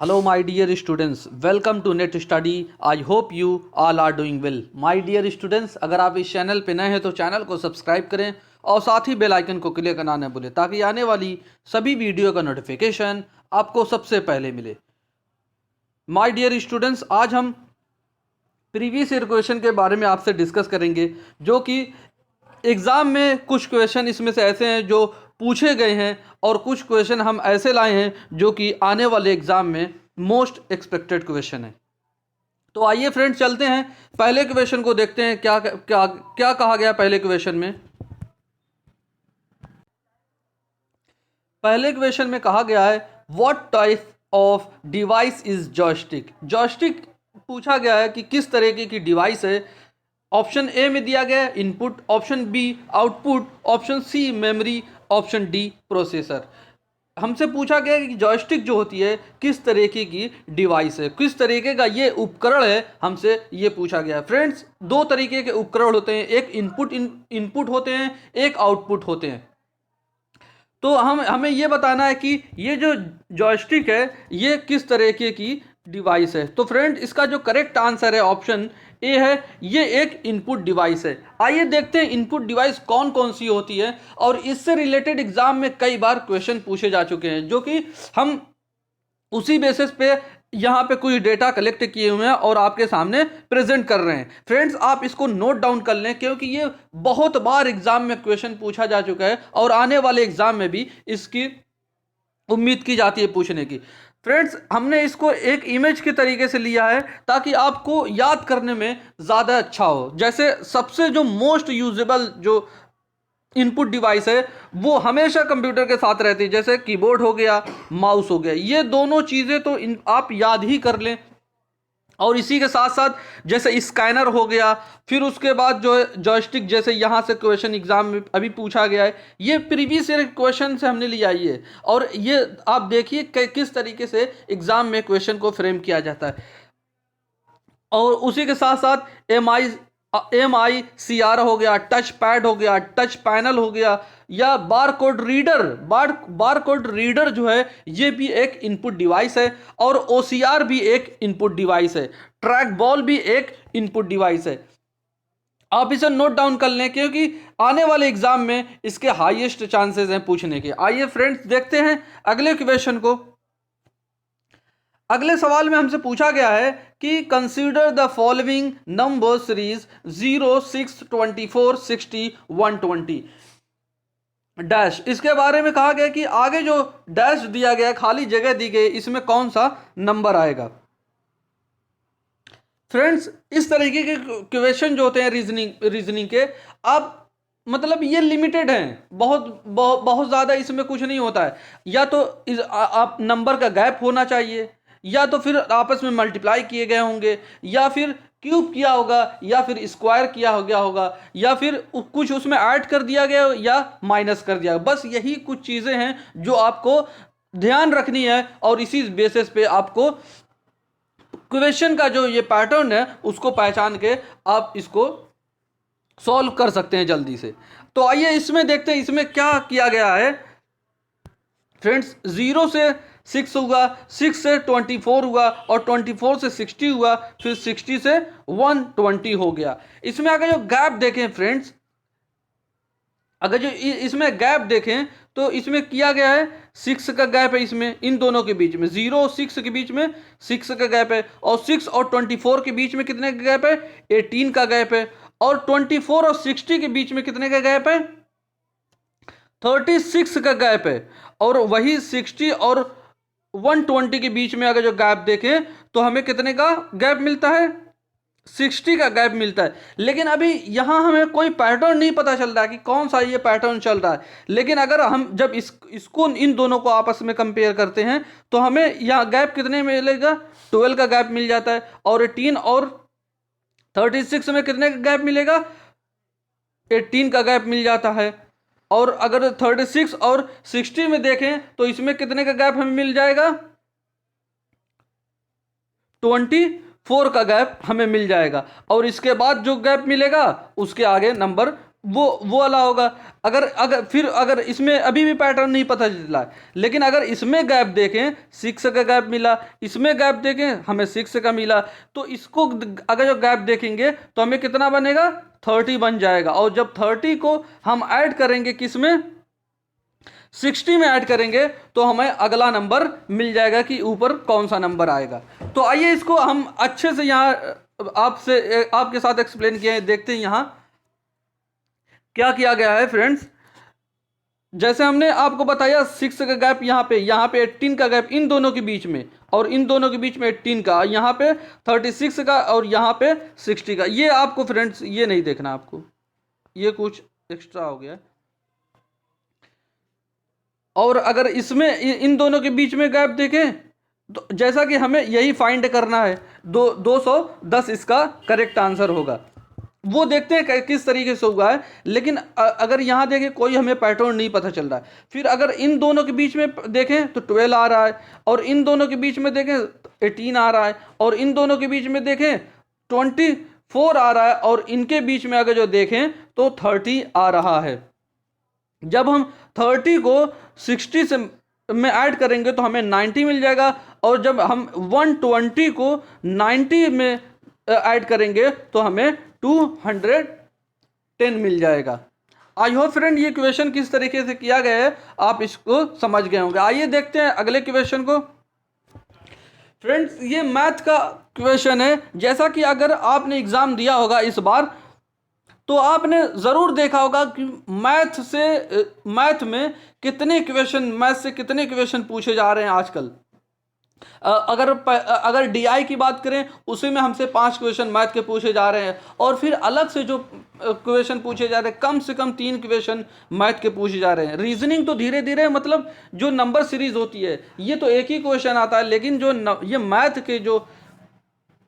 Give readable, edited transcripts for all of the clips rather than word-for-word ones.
Hello, my dear students. Welcome to Net Study. I hope you all are doing well. My dear students, अगर आप इस channel पे नए हैं तो चैनल को सब्सक्राइब करें और साथ ही बेल आइकन को क्लिक करना न भूलें ताकि आने वाली सभी वीडियो का नोटिफिकेशन आपको सबसे पहले मिले। माय डियर स्टूडेंट्स, आज हम प्रीवियस ईयर क्वेश्चन के बारे में आपसे डिस्कस करेंगे, जो कि एग्ज़ाम में कुछ क्वेश्चन इसमें से ऐसे हैं जो पूछे गए हैं और कुछ क्वेश्चन हम ऐसे लाए हैं जो कि आने वाले एग्ज़ाम में मोस्ट एक्सपेक्टेड क्वेश्चन है। तो आइए फ्रेंड्स, चलते हैं पहले क्वेश्चन को देखते हैं क्या क्या क्या कहा गया पहले क्वेश्चन में। पहले क्वेश्चन में कहा गया है what type of device is joystick. Joystick पूछा गया है कि किस तरीके की डिवाइस है। ऑप्शन ए में दिया गया है input, option B output, option C memory, option D processor. हमसे पूछा गया है कि जॉयस्टिक जो होती है किस तरीके की डिवाइस है, किस तरीके का ये उपकरण है, हमसे ये पूछा गया है। फ्रेंड्स, दो तरीके के उपकरण होते हैं, एक इनपुट होते हैं, एक आउटपुट होते हैं। तो हमें ये बताना है कि ये जो जॉयस्टिक है ये किस तरीके की डिवाइस है। तो फ्रेंड, इसका जो करेक्ट आंसर है ऑप्शन ए है, ये एक इनपुट डिवाइस है। आइए देखते हैं इनपुट डिवाइस कौन कौन सी होती है, और इससे रिलेटेड एग्जाम में कई बार क्वेश्चन पूछे जा चुके हैं, जो कि हम उसी बेसिस पे यहाँ पे कुछ डेटा कलेक्ट किए हुए हैं और आपके सामने प्रेजेंट कर रहे हैं। फ्रेंड्स, आप इसको नोट डाउन कर लें, क्योंकि ये बहुत बार एग्जाम में क्वेश्चन पूछा जा चुका है और आने वाले एग्जाम में भी इसकी उम्मीद की जाती है पूछने की। फ्रेंड्स, हमने इसको एक इमेज के तरीके से लिया है ताकि आपको याद करने में ज़्यादा अच्छा हो। जैसे सबसे जो मोस्ट यूजेबल जो इनपुट डिवाइस है वो हमेशा कंप्यूटर के साथ रहती है, जैसे कीबोर्ड हो गया, माउस हो गया, ये दोनों चीज़ें तो आप याद ही कर लें। और इसी के साथ साथ जैसे स्कैनर हो गया, फिर उसके बाद जो है जॉयस्टिक, जैसे यहाँ से क्वेश्चन एग्जाम में अभी पूछा गया है, ये प्रीवियस ईयर क्वेश्चन से हमने लिया ये। और ये आप देखिए किस तरीके से एग्जाम में क्वेश्चन को फ्रेम किया जाता है। और उसी के साथ साथ एम आई सी आर हो गया, टच पैड हो गया, टच पैनल हो गया, या bar code reader. Bar code reader जो है ये भी एक इनपुट डिवाइस है, और ओसीआर भी एक इनपुट डिवाइस है, ट्रैक बॉल भी एक इनपुट डिवाइस है। आप इसे नोट डाउन कर लें, क्योंकि आने वाले एग्जाम में इसके हाईएस्ट चांसेस हैं पूछने के। आइए फ्रेंड्स, देखते हैं अगले क्वेश्चन को। अगले सवाल में हमसे पूछा गया है कि consider the following number series 0, 6, 24, 60, 120 dash. इसके बारे में कहा गया कि आगे जो डैश दिया गया, खाली जगह दी गई, इसमें कौन सा नंबर आएगा। फ्रेंड्स, इस तरीके के क्वेश्चन जो होते हैं रीजनिंग के, आप मतलब ये लिमिटेड हैं, बहुत ज़्यादा इसमें कुछ नहीं होता है। या तो आप नंबर का गैप होना चाहिए, या तो फिर आपस में मल्टीप्लाई किए गए होंगे, या फिर क्यूब किया होगा, या फिर स्क्वायर किया हो गया होगा, या फिर कुछ उसमें ऐड कर दिया गया या माइनस कर दिया। बस यही कुछ चीज़ें हैं जो आपको ध्यान रखनी है, और इसी बेसिस पे आपको क्वेश्चन का जो ये पैटर्न है उसको पहचान के आप इसको सॉल्व कर सकते हैं जल्दी से। तो आइए इसमें देखते हैं इसमें क्या किया गया है। फ्रेंड्स, 0 से 6 हुआ, 6 से 24 हुआ, और 24 से 60 हुआ, फिर 60 से 120 हो गया। इसमें अगर जो गैप देखें फ्रेंड्स, अगर जो इसमें गैप देखें तो इसमें किया गया है 6 का गैप है इसमें, इन दोनों के बीच में 0 और 6 के बीच में 6 का गैप है, और 6 और 24 के बीच में कितने का गैप है, 18 का गैप है, और 24 और 60 के बीच में कितने का गैप है, 36 का गैप है। और वही 60 और 120 के बीच में अगर जो गैप देखें तो हमें कितने का गैप मिलता है, 60 का गैप मिलता है। लेकिन अभी यहाँ हमें कोई पैटर्न नहीं पता चल रहा है कि कौन सा ये पैटर्न चल रहा है। लेकिन अगर हम जब इसको इन दोनों को आपस में कंपेयर करते हैं तो हमें यहाँ गैप कितने मिलेगा, 12 का गैप मिल जाता है, और 18 और 36 में कितने का गैप मिलेगा, 18 का गैप मिल जाता है। और अगर 36 और 60 में देखें तो इसमें कितने का गैप हमें मिल जाएगा, 24 का गैप हमें मिल जाएगा। और इसके बाद जो गैप मिलेगा उसके आगे नंबर वो वाला होगा। अगर इसमें अभी भी पैटर्न नहीं पता चला है, लेकिन अगर इसमें गैप देखें 6 का गैप मिला, इसमें गैप देखें हमें 6 का मिला, तो इसको अगर जो गैप देखेंगे तो हमें कितना बनेगा 30 बन जाएगा। और जब 30 को हम ऐड करेंगे किसमें 60 में ऐड करेंगे तो हमें अगला नंबर मिल जाएगा कि ऊपर कौन सा नंबर आएगा। तो आइए इसको हम अच्छे से यहाँ आपके साथ एक्सप्लेन किए हैं। देखते हैं यहाँ क्या किया गया है फ्रेंड्स। जैसे हमने आपको बताया 6 का गैप यहाँ पे 18 का गैप इन दोनों के बीच में, और इन दोनों के बीच में 18 का, यहाँ पे 36 का और यहाँ पे 60 का। ये आपको फ्रेंड्स ये नहीं देखना, आपको ये कुछ एक्स्ट्रा हो गया। और अगर इसमें इन दोनों के बीच में गैप देखें तो जैसा कि हमें यही फाइंड करना है, 210 इसका करेक्ट आंसर होगा। वो देखते हैं किस तरीके से हुआ है। लेकिन अगर यहाँ देखें कोई हमें पैटर्न नहीं पता चल रहा है। फिर अगर इन दोनों के बीच में देखें तो 12 आ रहा है, और इन दोनों के बीच में देखें 18 आ रहा है, और इन दोनों के बीच में देखें 24 आ रहा है, और इनके बीच में अगर जो देखें तो 30 आ रहा है। जब हम 30 को 60 से में ऐड करेंगे तो हमें 90 मिल जाएगा, और जब हम 120 को 90 में ऐड करेंगे तो हमें 210 मिल जाएगा। आई होप फ्रेंड ये क्वेश्चन किस तरीके से किया गया है आप इसको समझ गए होंगे। आइए देखते हैं अगले क्वेश्चन को। फ्रेंड्स ये मैथ का क्वेश्चन है। जैसा कि अगर आपने एग्जाम दिया होगा इस बार, तो आपने ज़रूर देखा होगा कि मैथ में कितने क्वेश्चन पूछे जा रहे हैं आजकल। अगर डीआई की बात करें उसी में हमसे 5 क्वेश्चन मैथ के पूछे जा रहे हैं, और फिर अलग से जो क्वेश्चन पूछे जा रहे हैं कम से कम 3 क्वेश्चन मैथ के पूछे जा रहे हैं। रीजनिंग तो धीरे धीरे मतलब जो नंबर सीरीज होती है ये तो एक ही क्वेश्चन आता है, लेकिन जो ये मैथ के जो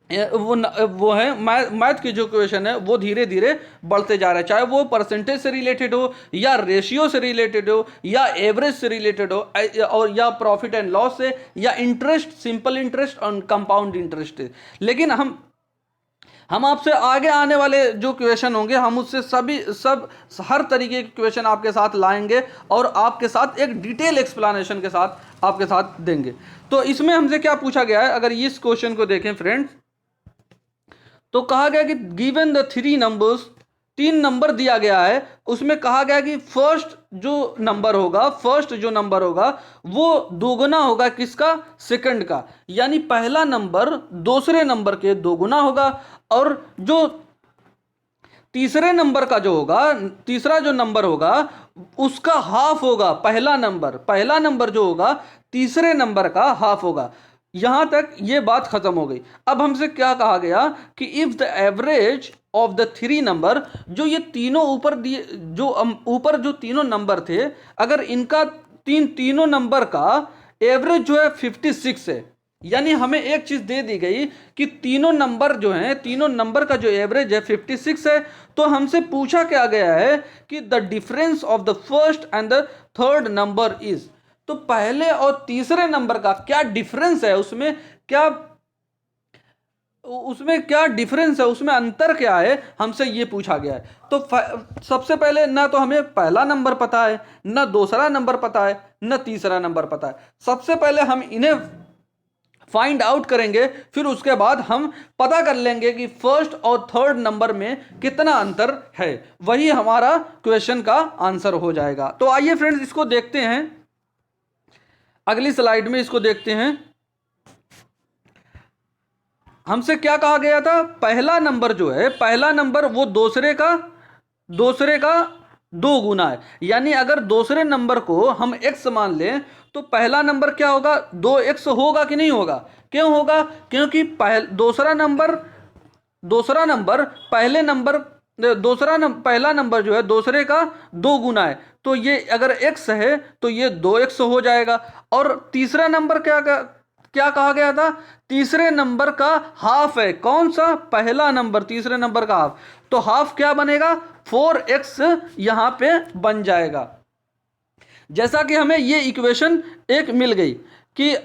वो है मैथ के जो क्वेश्चन है वो धीरे धीरे बढ़ते जा रहा है। चाहे वो परसेंटेज से रिलेटेड हो, या रेशियो से रिलेटेड हो, या एवरेज से रिलेटेड हो, और या प्रॉफिट एंड लॉस से, या इंटरेस्ट, सिंपल इंटरेस्ट और कंपाउंड इंटरेस्ट। लेकिन हम आपसे आगे आने वाले जो क्वेश्चन होंगे हम उससे हर तरीके के क्वेश्चन आपके साथ लाएंगे, और आपके साथ एक डिटेल एक्सप्लेनेशन के साथ आपके साथ देंगे। तो इसमें हमसे क्या पूछा गया है, अगर इस क्वेश्चन को देखें फ्रेंड्स, तो कहा गया कि गिवन द 3 नंबर्स, 3 नंबर दिया गया है। उसमें कहा गया कि फर्स्ट जो नंबर होगा वो दोगुना होगा किसका, सेकंड का। यानी पहला नंबर दूसरे नंबर के दोगुना होगा, और जो तीसरे नंबर का जो होगा, तीसरा जो नंबर होगा उसका हाफ होगा पहला नंबर जो होगा तीसरे नंबर का हाफ होगा। यहां तक ये बात खत्म हो गई। अब हमसे क्या कहा गया कि if the average of the 3 number, जो ये तीनों ऊपर दिए, जो ऊपर जो तीनों नंबर थे, अगर इनका तीनों नंबर का एवरेज जो है 56 है, यानी हमें एक चीज दे दी गई कि तीनों नंबर जो हैं, तीनों नंबर का जो एवरेज है 56 है। तो हमसे पूछा क्या गया है कि the difference of the first and the third number is, तो पहले और तीसरे नंबर का क्या डिफरेंस है, उसमें क्या डिफरेंस है, उसमें अंतर क्या है, हमसे ये पूछा गया है। तो सबसे पहले ना तो हमें पहला नंबर पता है, ना दूसरा नंबर पता है, ना तीसरा नंबर पता है। सबसे पहले हम इन्हें फाइंड आउट करेंगे, फिर उसके बाद हम पता कर लेंगे कि फर्स्ट और थर्ड नंबर में कितना अंतर है। वही हमारा क्वेश्चन का आंसर हो जाएगा। तो आइए फ्रेंड्स इसको देखते हैं, अगली स्लाइड में इसको देखते हैं। हमसे क्या कहा गया था, पहला नंबर जो है, पहला नंबर वो दूसरे का 2 गुना है। यानी अगर दूसरे नंबर को हम x मान लें तो पहला नंबर क्या होगा, 2x होगा कि नहीं होगा। क्यों होगा, क्योंकि दूसरा नंबर पहला नंबर जो है दूसरे का 2 गुना है, तो ये अगर x है तो ये 2x हो जाएगा। और तीसरा नंबर क्या कहा गया था, तीसरे नंबर का हाफ है। कौन सा, पहला नंबर तीसरे नंबर का हाफ, तो हाफ क्या बनेगा, 4x यहां पे बन जाएगा। जैसा कि हमें ये इक्वेशन एक मिल गई कि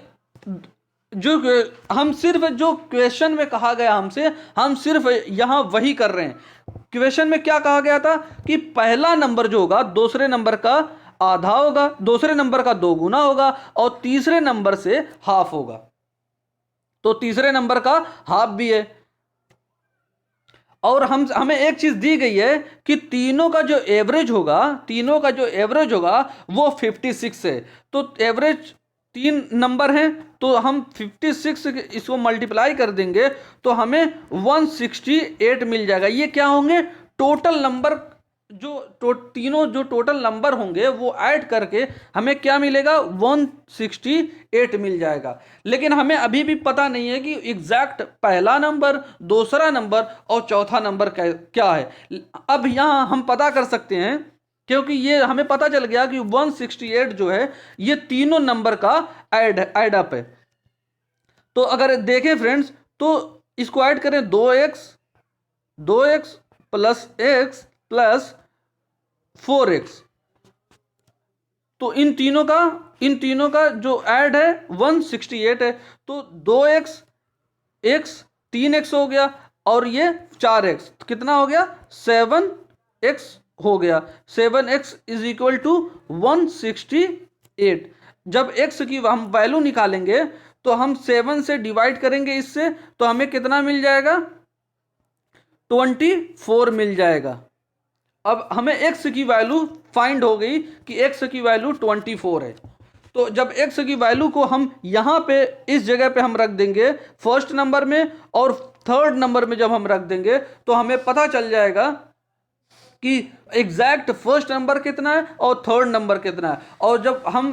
जो हम सिर्फ जो क्वेश्चन में कहा गया हमसे, हम सिर्फ यहां वही कर रहे हैं। क्वेश्चन में क्या कहा गया था कि पहला नंबर जो होगा दूसरे नंबर का आधा होगा, दूसरे नंबर का 2 गुना होगा और तीसरे नंबर से हाफ होगा। तो तीसरे नंबर का हाफ भी है। और हमें एक चीज दी गई है कि तीनों का जो एवरेज होगा वो 56 है। तो एवरेज 3 नंबर हैं, तो हम 56 इसको मल्टीप्लाई कर देंगे तो हमें 168 मिल जाएगा। ये क्या होंगे? टोटल नंबर, तीनों जो टोटल नंबर होंगे वो ऐड करके हमें क्या मिलेगा? 168 मिल जाएगा। लेकिन हमें अभी भी पता नहीं है कि एग्जैक्ट पहला नंबर, दूसरा नंबर और चौथा नंबर क्या है। अब यहाँ हम पता कर सकते हैं, क्योंकि ये हमें पता चल गया कि 168 जो है ये तीनों नंबर का ऐड अप है। तो अगर देखें फ्रेंड्स, तो इसको ऐड करें 2x plus x plus 4x, तो इन तीनों का जो ऐड है 168 है। तो 2x, x 3x हो गया और ये 4x, कितना हो गया? 7x हो गया। 7x is equal to 168। जब x की हम वैल्यू निकालेंगे तो हम 7 से डिवाइड करेंगे इससे, तो हमें कितना मिल जाएगा? 24 मिल जाएगा। अब हमें x की वैल्यू फाइंड हो गई कि x की वैल्यू 24 है। तो जब x की वैल्यू को हम यहाँ पे इस जगह पे हम रख देंगे फर्स्ट नंबर में, और थर्ड नंबर में जब हम रख देंगे तो हमें पता चल जाएगा कि एग्जैक्ट फर्स्ट नंबर कितना है और थर्ड नंबर कितना है। और जब हम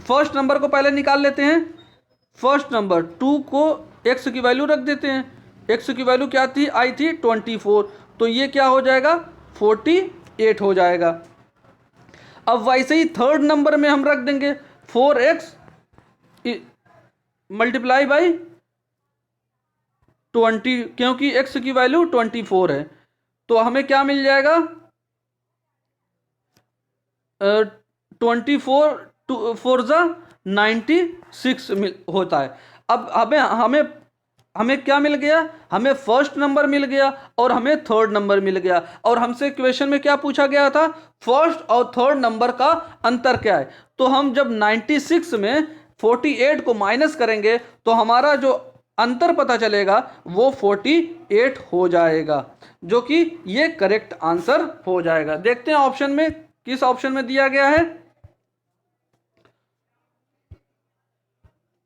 फर्स्ट नंबर को पहले निकाल लेते हैं, फर्स्ट नंबर 2 को x की वैल्यू रख देते हैं। x की वैल्यू क्या थी? आई थी 24, तो ये क्या हो जाएगा? 48 हो जाएगा। अब वैसे ही थर्ड नंबर में हम रख देंगे 4x मल्टीप्लाई बाई 20, क्योंकि x की वैल्यू 24 है। तो हमें क्या मिल जाएगा? 24 4 जा 96 होता है। अब हमें क्या मिल गया? हमें फर्स्ट नंबर मिल गया और हमें थर्ड नंबर मिल गया। और हमसे क्वेश्चन में क्या पूछा गया था? फर्स्ट और थर्ड नंबर का अंतर क्या है। तो हम जब 96 में 48 को माइनस करेंगे तो हमारा जो अंतर पता चलेगा वो 48 हो जाएगा, जो कि ये करेक्ट आंसर हो जाएगा। देखते हैं ऑप्शन में, किस ऑप्शन में दिया गया है।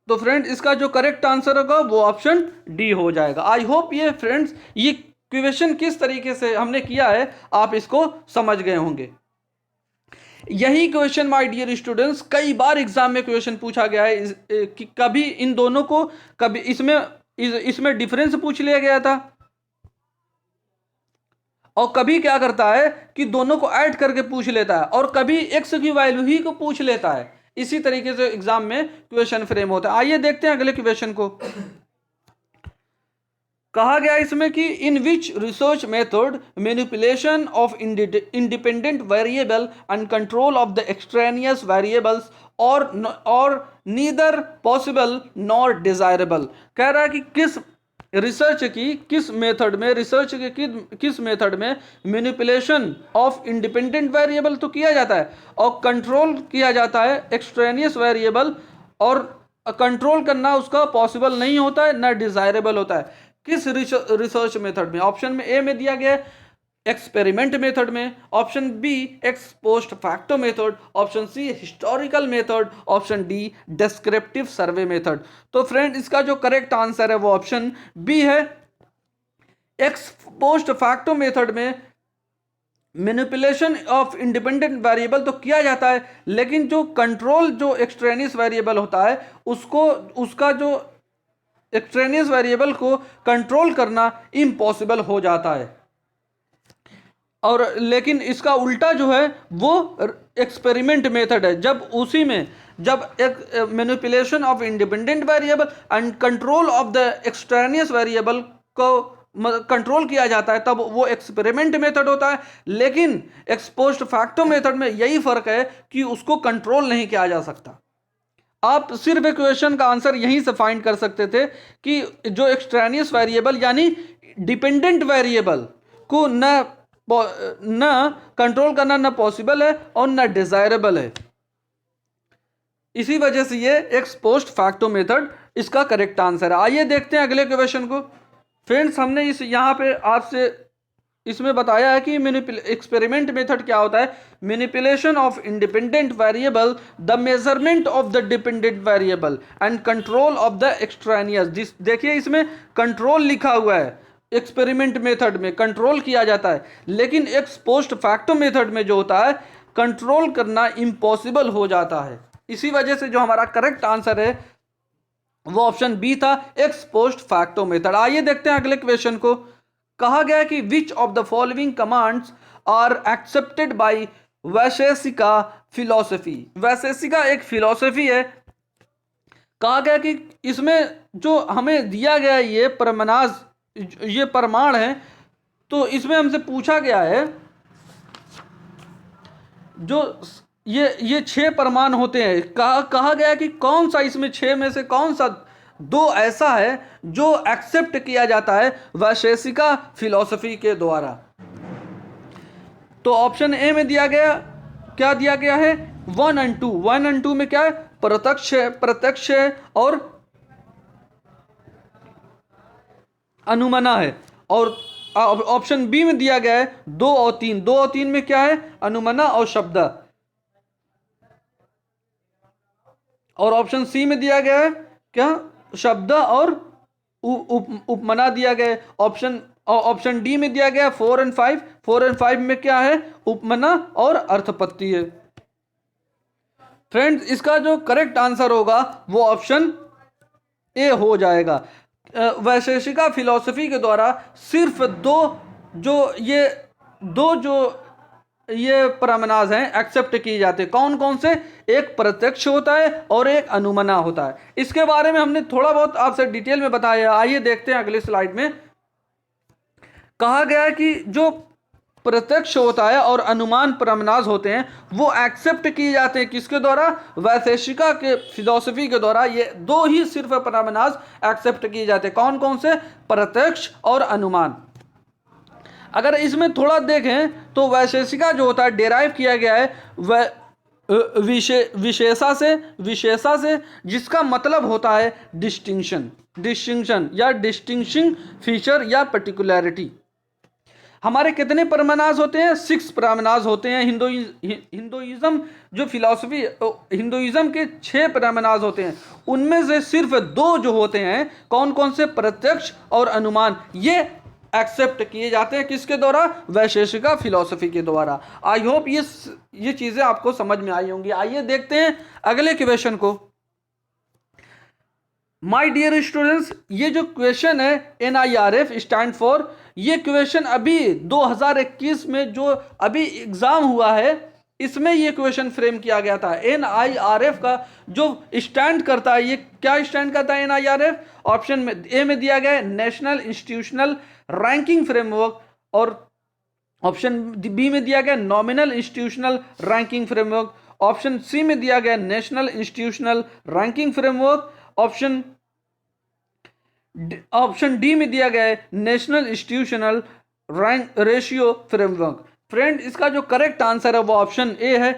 तो फ्रेंड इसका जो करेक्ट आंसर होगा वो ऑप्शन डी हो जाएगा। आई होप ये फ्रेंड्स ये क्वेश्चन किस तरीके से हमने किया है आप इसको समझ गए होंगे। यही क्वेश्चन माय डियर स्टूडेंट्स कई बार एग्जाम में क्वेश्चन पूछा गया है कि कभी इन दोनों को, कभी इसमें डिफरेंस पूछ लिया गया था, और कभी क्या करता है कि दोनों को ऐड करके पूछ लेता है, और कभी एक्स की वैल्यू ही को पूछ लेता है। इसी तरीके से एग्जाम में क्वेश्चन फ्रेम होता है। आइए देखते हैं अगले क्वेश्चन को। कहा गया इसमें कि in which research method manipulation of independent variable and control of the extraneous variables और नीदर पॉसिबल नॉर डिजायरेबल। कह रहा है कि किस मेथड में मैनिपुलेशन ऑफ इंडिपेंडेंट वेरिएबल तो किया जाता है और कंट्रोल किया जाता है एक्सट्रेनियस वेरिएबल, और कंट्रोल करना उसका पॉसिबल नहीं होता है, ना डिजायरेबल होता है। किस रिसर्च मेथड में? ऑप्शन में ए में दिया गया एक्सपेरिमेंट मेथड में, option B ex post facto method, option C historical method, option D descriptive survey method. तो फ्रेंड इसका जो करेक्ट आंसर है वो ऑप्शन बी है। एक्स पोस्ट फैक्टो मेथड में मैनिपुलेशन ऑफ इंडिपेंडेंट वेरिएबल तो किया जाता है, लेकिन जो कंट्रोल जो एक्सट्रेनियस वेरिएबल होता है उसका जो एक्सट्रेनियस वेरिएबल को कंट्रोल करना इम्पॉसिबल हो जाता है। और लेकिन इसका उल्टा जो है वो एक्सपेरिमेंट मेथड है, जब एक manipulation of independent variable and control of the extraneous variable को कंट्रोल किया जाता है तब वो एक्सपेरिमेंट मेथड होता है। लेकिन एक्स पोस्ट फैक्टो मेथड में यही फर्क है कि उसको कंट्रोल नहीं किया जा सकता। आप सिर्फ क्वेश्चन का आंसर यहीं से फाइंड कर सकते थे कि जो एक्सट्रेनियस वेरिएबल यानी डिपेंडेंट वेरिएबल को न कंट्रोल करना न पॉसिबल है और न डिजायरेबल है। इसी वजह से ये एक्स पोस्ट फैक्टो मेथड इसका करेक्ट आंसर है। आइए देखते हैं अगले क्वेश्चन को। फ्रेंड्स, हमने इस यहाँ पे आपसे इसमें बताया है कि एक्सपेरिमेंट मेथड क्या होता है। Manipulation of independent variable, the measurement of the dependent variable and control of the extraneous. देखिए इसमें कंट्रोल लिखा हुआ है, एक्सपेरिमेंट मेथड में कंट्रोल किया जाता है, लेकिन एक्स पोस्ट फैक्टो मेथड में जो होता है कंट्रोल करना इम्पॉसिबल हो जाता है। इसी वजह से जो हमारा करेक्ट आंसर है वो ऑप्शन बी था, एक्स पोस्ट फैक्टो मेथड। आइए देखते हैं अगले क्वेश्चन को। कहा गया है कि which of the following commands are accepted by Vaisheshika philosophy. Vaisheshika एक फिलॉसफी है। कहा गया कि इसमें जो हमें दिया गया है ये प्रमाणाज, ये प्रमाण है, तो इसमें हमसे पूछा गया है जो ये 6 प्रमाण होते हैं। कहा गया कि कौन सा इसमें 6 में से कौन सा 2 ऐसा है जो एक्सेप्ट किया जाता है वैशेषिका फिलॉसफी के द्वारा। तो ऑप्शन ए में दिया गया, क्या दिया गया है, 1 और 2। 1 और 2 में क्या है, प्रत्यक्ष है और अनुमाना है। और ऑप्शन बी में दिया गया है 2 और 3। 2 और 3 में क्या है, अनुमाना और शब्द। और ऑप्शन सी में दिया गया है क्या, शब्द और उपमाना दिया गया है। ऑप्शन डी में दिया गया 4 और 5। 4 और 5 में क्या है, उपमाना और अर्थपत्ति है। फ्रेंड्स, इसका जो करेक्ट आंसर होगा वो ऑप्शन ए हो जाएगा। वैशेषिका फिलॉसफी के द्वारा सिर्फ दो ये प्रमाणाज हैं एक्सेप्ट किए जाते हैं। कौन कौन से, एक प्रत्यक्ष होता है और एक अनुमाना होता है। इसके बारे में हमने थोड़ा बहुत आपसे डिटेल में बताया। आइए देखते हैं अगली स्लाइड में। कहा गया है कि जो प्रत्यक्ष होता है और अनुमान प्रमाणाज होते हैं वो एक्सेप्ट किए जाते हैं किसके द्वारा, वैशेषिका के फिलॉसफी के द्वारा। ये 2 ही सिर्फ प्रमाणाज एक्सेप्ट किए जाते हैं। कौन कौन से, प्रत्यक्ष और अनुमान। अगर इसमें थोड़ा देखें तो वैशेषिका जो होता है डेराइव किया गया है विशेषा से, जिसका मतलब होता है डिस्टिंक्शन या डिस्टिंग्विशिंग फीचर या पर्टिकुलरिटी। हमारे कितने प्रमाणाज होते हैं, 6 प्रमाणाज होते हैं। हिंदुइज्म जो फिलॉसफी, हिंदुइज्म के 6 प्रमाणाज होते हैं, उनमें से सिर्फ 2 जो होते हैं, कौन कौन से, प्रत्यक्ष और अनुमान, ये एक्सेप्ट किए जाते हैं किसके द्वारा, वैशेषिका फिलॉसफी के द्वारा। आई होप ये चीजें आपको समझ में आई होंगी। आइए देखते हैं अगले क्वेश्चन को। माय डियर स्टूडेंट्स, ये जो क्वेश्चन है NIRF स्टैंड फॉर, ये क्वेश्चन अभी 2021 में जो अभी एग्जाम हुआ है इसमें ये क्वेश्चन फ्रेम किया गया था। NIRF का जो स्टैंड करता है, ये क्या स्टैंड करता है NIRF? ऑप्शन में ए में दिया गया है नेशनल इंस्टीट्यूशनल रैंकिंग फ्रेमवर्क, और ऑप्शन बी में दिया गया nominal institutional ranking framework, option C में दिया गया national institutional ranking framework, option D में दिया गया है national institutional rank ratio framework. Friend, इसका जो करेक्ट आंसर है वो ऑप्शन ए है।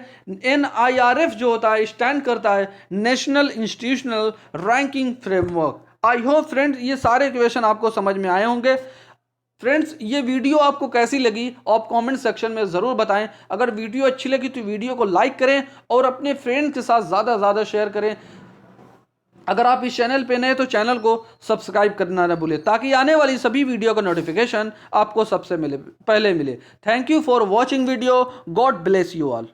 NIRF जो होता है स्टैंड करता है national institutional ranking framework. I hope friends ये सारे क्वेश्चन आपको समझ में आए होंगे। फ्रेंड्स, ये वीडियो आपको कैसी लगी आप कमेंट सेक्शन में ज़रूर बताएं। अगर वीडियो अच्छी लगी तो वीडियो को लाइक करें और अपने फ्रेंड्स के साथ ज़्यादा से ज़्यादा शेयर करें। अगर आप इस चैनल पे नए तो चैनल को सब्सक्राइब करना न भूलें ताकि आने वाली सभी वीडियो का नोटिफिकेशन आपको सबसे पहले मिले। Thank you for watching video. God bless you all.